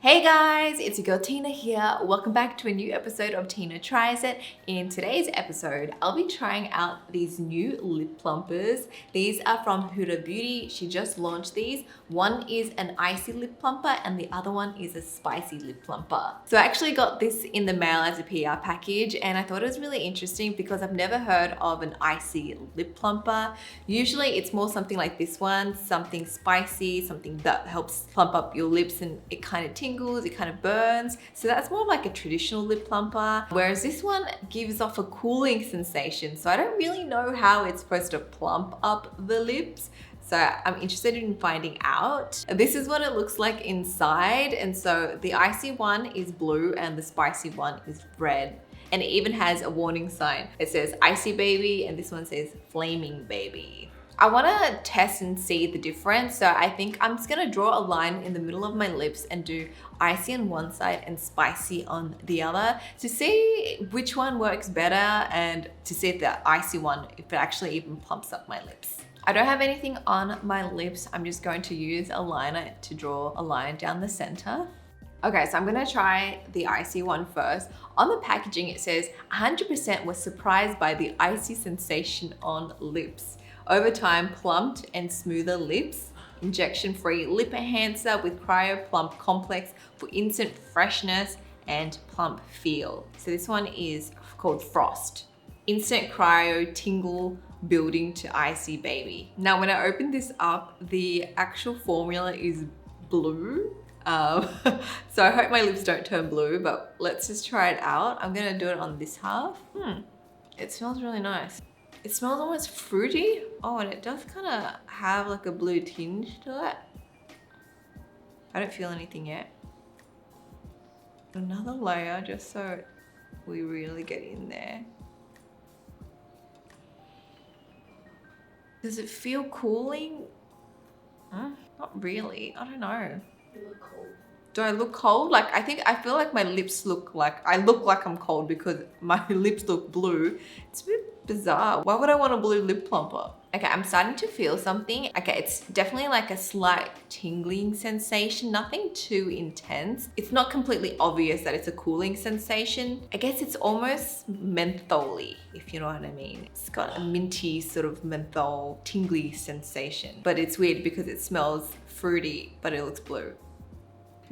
Hey guys, it's your girl Tina here. Welcome back to a new episode of Tina Tries It. In today's episode, I'll be trying out these new lip plumpers. These are from Huda Beauty. She just launched these. One is an icy lip plumper and the other one is a spicy lip plumper. So I actually got this in the mail as a PR package and I thought it was really interesting because I've never heard of an icy lip plumper. Usually it's more something like this one, something spicy, something that helps plump up your lips and it kind of tingles, it kind of burns. So that's more like a traditional lip plumper, whereas this one gives off a cooling sensation. So I don't really know how it's supposed to plump up the lips. So I'm interested in finding out. This is what it looks like inside. And so the icy one is blue and the spicy one is red. And it even has a warning sign. It says icy baby and this one says flaming baby. I want to test and see the difference. So I think I'm just going to draw a line in the middle of my lips and do icy on one side and spicy on the other to see which one works better and to see if the icy one, if it actually even plumps up my lips. I don't have anything on my lips. I'm just going to use a liner to draw a line down the center. Okay, so I'm gonna try the icy one first. On the packaging, it says 100% was surprised by the icy sensation on lips. Over time, plumped and smoother lips. Injection-free lip enhancer with Cryo-Plump complex for instant freshness and plump feel. So this one is called Frost. Instant cryo tingle building to icy baby. Now, when I open this up, the actual formula is blue. So I hope my lips don't turn blue, but let's just try it out. I'm gonna do it on this half. It smells really nice. It smells almost fruity. Oh, and it does kind of have like a blue tinge to it. I don't feel anything yet. Another layer just so we really get in there. Does it feel cooling? Not really, I don't know. You look cold. Do I look cold? Like, I feel like my lips look like, I look like I'm cold because my lips look blue. It's a bit bizarre. Why would I want a blue lip plumper? Okay, I'm starting to feel something. Okay, it's definitely like a slight tingling sensation, nothing too intense. It's not completely obvious that it's a cooling sensation. I guess it's almost menthol-y, if you know what I mean. It's got a minty sort of menthol tingly sensation, but it's weird because it smells fruity, but it looks blue.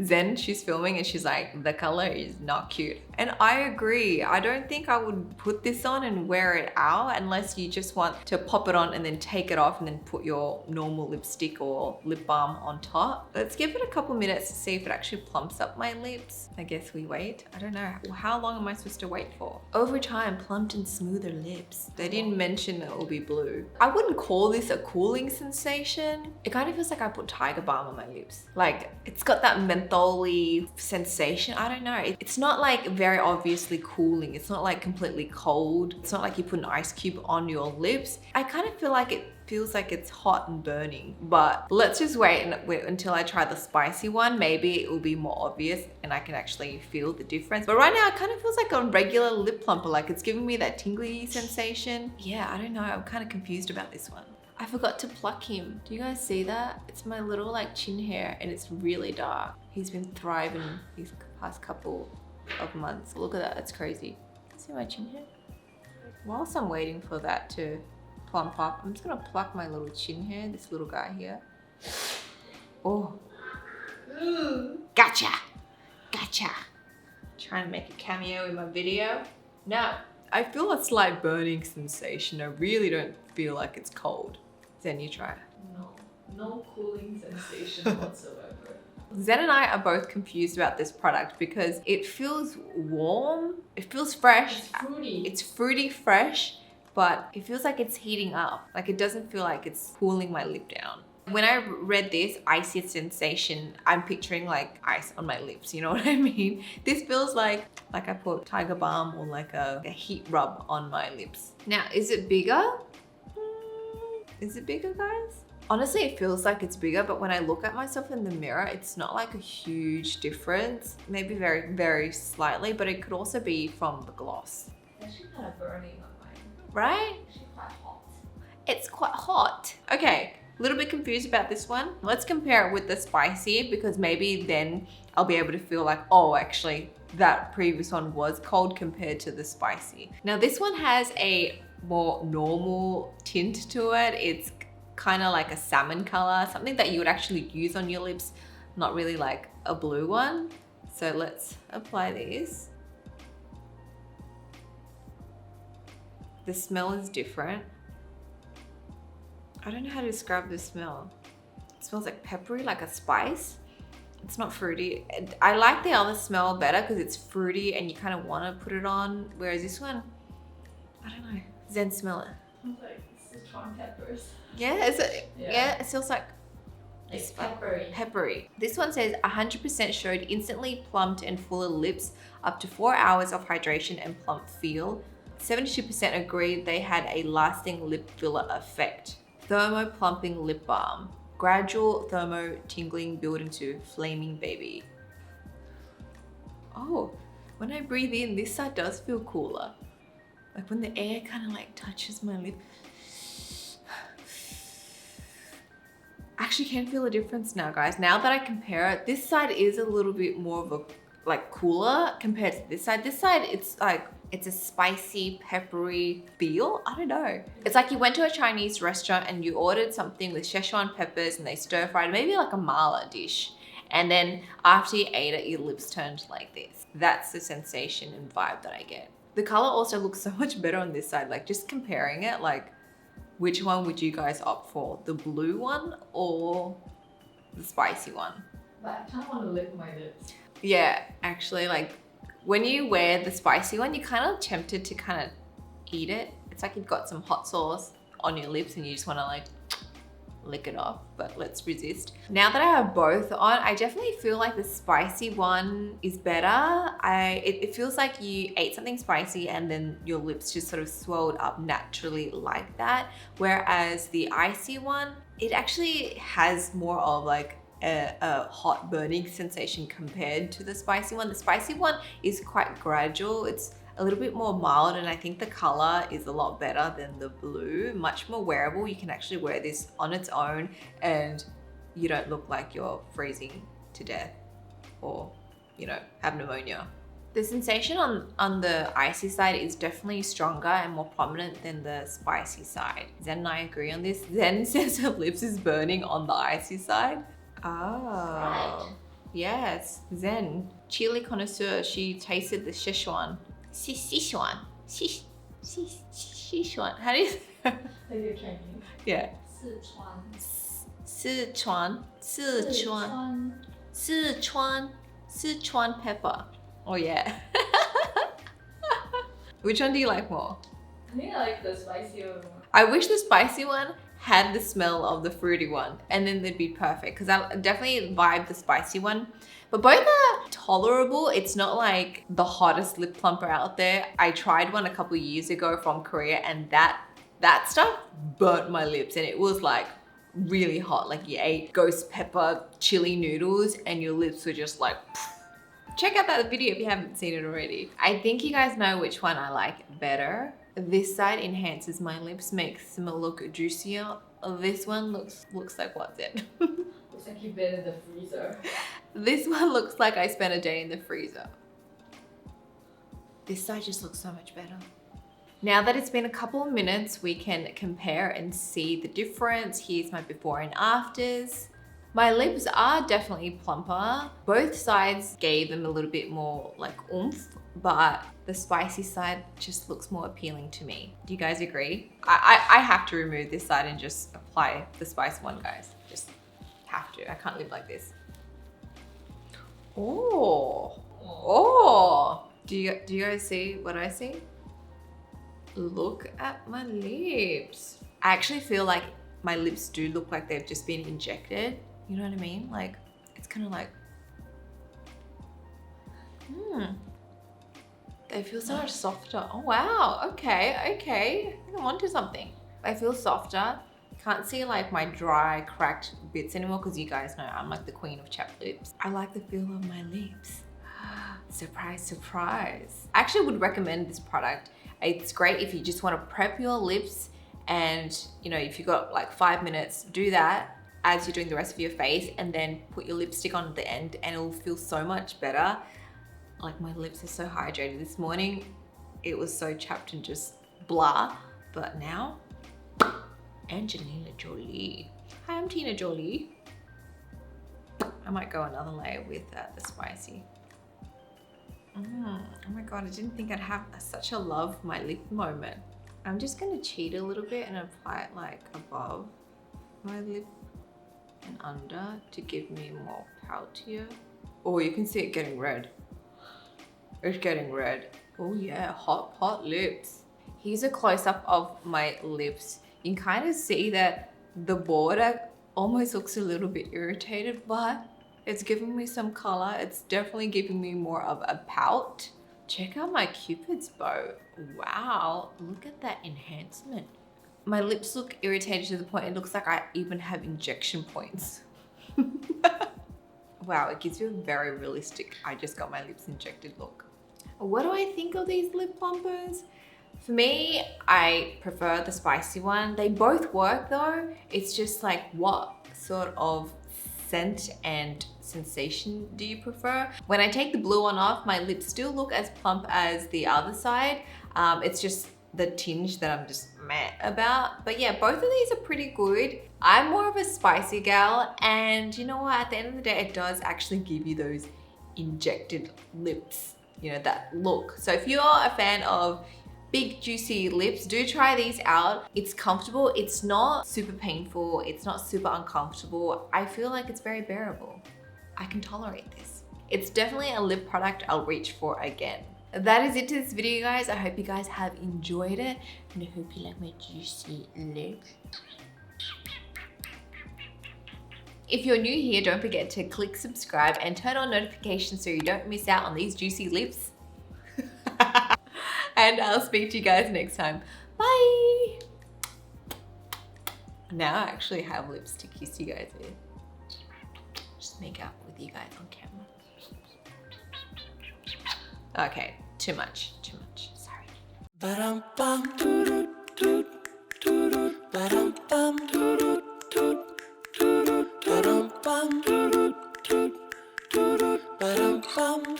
Zen, she's filming and she's like, the color is not cute. And I agree. I don't think I would put this on and wear it out unless you just want to pop it on and then take it off and then put your normal lipstick or lip balm on top. Let's give it a couple minutes to see if it actually plumps up my lips. I guess we wait. I don't know. How long am I supposed to wait for? Over time, plumped and smoother lips. They didn't mention it will be blue. I wouldn't call this a cooling sensation. It kind of feels like I put Tiger Balm on my lips. Like, it's got that menthol-y sensation. I don't know. It's not like very obviously cooling. It's not like completely cold. It's not like you put an ice cube on your lips. I kind of feel like it feels like it's hot and burning, but let's just wait until I try the spicy one. Maybe it will be more obvious and I can actually feel the difference. But right now it kind of feels like a regular lip plumper, like it's giving me that tingly sensation. Yeah, I don't know. I'm kind of confused about this one. I forgot to pluck him. Do you guys see that? It's my little like chin hair and it's really dark. He's been thriving these past couple of months. Look at that, that's crazy. See my chin hair? Whilst I'm waiting for that to plump up, I'm just gonna pluck my little chin hair, this little guy here. Oh. Gotcha! Gotcha! Trying to make a cameo in my video. Now, I feel a slight burning sensation. I really don't feel like it's cold. Zen, you try. No cooling sensation whatsoever. Zen and I are both confused about this product because it feels warm, it feels fresh. It's fruity. It's fruity fresh, but it feels like it's heating up. Like it doesn't feel like it's cooling my lip down. When I read this icy sensation, I'm picturing like ice on my lips, you know what I mean? This feels like I put Tiger Balm or like a heat rub on my lips. Now, is it bigger? Is it bigger, guys? Honestly, it feels like it's bigger, but when I look at myself in the mirror, it's not like a huge difference. Maybe very, very slightly, but it could also be from the gloss. It's actually kind of burning on mine. Right? It's actually quite hot. It's quite hot. Okay, A little bit confused about this one. Let's compare it with the spicy because maybe then I'll be able to feel like, oh, actually that previous one was cold compared to the spicy. Now this one has a more normal tint to it. It's kind of like a salmon color, something that you would actually use on your lips, not really like a blue one. So let's apply these. The smell is different. I don't know how to describe the smell. It smells like peppery, like a spice. It's not fruity. I like the other smell better because it's fruity and you kind of want to put it on. Whereas this one, I don't know. Zen, smell it. Smells like Sichuan peppers. Yeah, yeah, it smells like It's peppery. Peppery. This one says 100% showed instantly plumped and fuller lips, up to 4 hours of hydration and plump feel. 72% agreed they had a lasting lip filler effect. Thermo plumping lip balm. Gradual thermo tingling building to flaming baby. Oh, when I breathe in, this side does feel cooler. Like when the air kind of like touches my lip. Actually can feel a difference now, guys. Now that I compare it, this side is a little bit more of a like cooler compared to this side. This side, it's like, it's a spicy, peppery feel. I don't know. It's like you went to a Chinese restaurant and you ordered something with Szechuan peppers and they stir fried, maybe like a mala dish. And then after you ate it, your lips turned like this. That's the sensation and vibe that I get. The color also looks so much better on this side. Like just comparing it, like which one would you guys opt for? The blue one or the spicy one? But I kind of want to lick my lips. Yeah, actually, like when you wear the spicy one, you're kind of tempted to kind of eat it. It's like you've got some hot sauce on your lips and you just want to like lick it off, but let's resist. Now that I have both on, I definitely feel like the spicy one is better. It feels like you ate something spicy and then your lips just sort of swelled up naturally like that. Whereas the icy one, it actually has more of like a hot burning sensation compared to the spicy one. The spicy one is quite gradual. It's a little bit more mild and I think the color is a lot better than the blue, much more wearable. You can actually wear this on its own and you don't look like you're freezing to death or, you know, have pneumonia. The sensation on the icy side is definitely stronger and more prominent than the spicy side. Zen and I agree on this. Zen says her lips is burning on the icy side. Oh, Right. yes, Zen. Chili connoisseur, she tasted the Szechuan. Sichuan. Sichuan. How do you say Like you're Chinese. Yeah. Sichuan. Sichuan pepper. Oh yeah. Which one do you like more? I think I like the spicier one. I wish the spicy one had the smell of the fruity one and then they'd be perfect because I definitely vibe the spicy one. But both are tolerable. It's not like the hottest lip plumper out there. I tried one a couple years ago from Korea and that stuff burnt my lips and it was like really hot. Like you ate ghost pepper chili noodles and your lips were just like, pff. Check out that video if you haven't seen it already. I think you guys know which one I like better. This side enhances my lips, makes them look juicier. This one looks like what's it? Looks like you've been in the freezer. This one looks like I spent a day in the freezer. This side just looks so much better. Now that it's been a couple of minutes, we can compare and see the difference. Here's my before and afters. My lips are definitely plumper. Both sides gave them a little bit more like oomph, but the spicy side just looks more appealing to me. Do you guys agree? I have to remove this side and just apply the spice one, guys. Just have to. I can't live like this. Oh, oh. Do you guys see what I see? Look at my lips. I actually feel like my lips do look like they've just been injected. You know what I mean? Like, it's kind of like, they feel so much softer. Oh, wow. Okay. I think I'm onto something. I feel softer. Can't see like my dry, cracked bits anymore because you guys know I'm like the queen of chapped lips. I like the feel of my lips. Surprise, surprise. I actually would recommend this product. It's great if you just want to prep your lips And you know, if you got like 5 minutes, do that as you're doing the rest of your face, and then put your lipstick on at the end, and it'll feel so much better. Like my lips are so hydrated. This morning it was so chapped and just blah, but now Angelina Jolie. Hi, I'm Tina Jolie. I might go another layer with the spicy. Oh my god, I didn't think I'd have such a love my lip moment. I'm just gonna cheat a little bit and apply it like above my lip and under to give me more poutier. Oh, you can see it getting red. It's getting red. Oh yeah, hot lips. Here's a close-up of my lips. You can kind of see that the border almost looks a little bit irritated, but it's giving me some color. It's definitely giving me more of a pout. Check out my Cupid's bow. Wow, look at that enhancement. My lips look irritated to the point it looks like I even have injection points. Wow, it gives you a very realistic, I just got my lips injected look. What do I think of these lip plumpers? For me, I prefer the spicy one. They both work though. It's just like, what sort of scent and sensation do you prefer? When I take the blue one off, my lips still look as plump as the other side. It's just the tinge that I'm just meh about. But yeah, both of these are pretty good. I'm more of a spicy gal, and you know what? At the end of the day, it does actually give you those injected lips, you know, that look. So if you're a fan of big juicy lips, do try these out. It's comfortable, it's not super painful, it's not super uncomfortable. I feel like it's very bearable. I can tolerate this. It's definitely a lip product I'll reach for again. That is it to this video, guys. I hope you guys have enjoyed it, and I hope you like my juicy lips. If you're new here, don't forget to click subscribe and turn on notifications so you don't miss out on these juicy lips. And I'll speak to you guys next time. Bye! Now I actually have lips to kiss you guys with. Just make out with you guys on camera. Okay, too much, sorry. Ba-dum-bum, doo-doo, doo-doo, ba-dum-bum, doo-doo, doo-doo, ba-dum-bum, doo-doo, doo-doo, ba-dum-bum.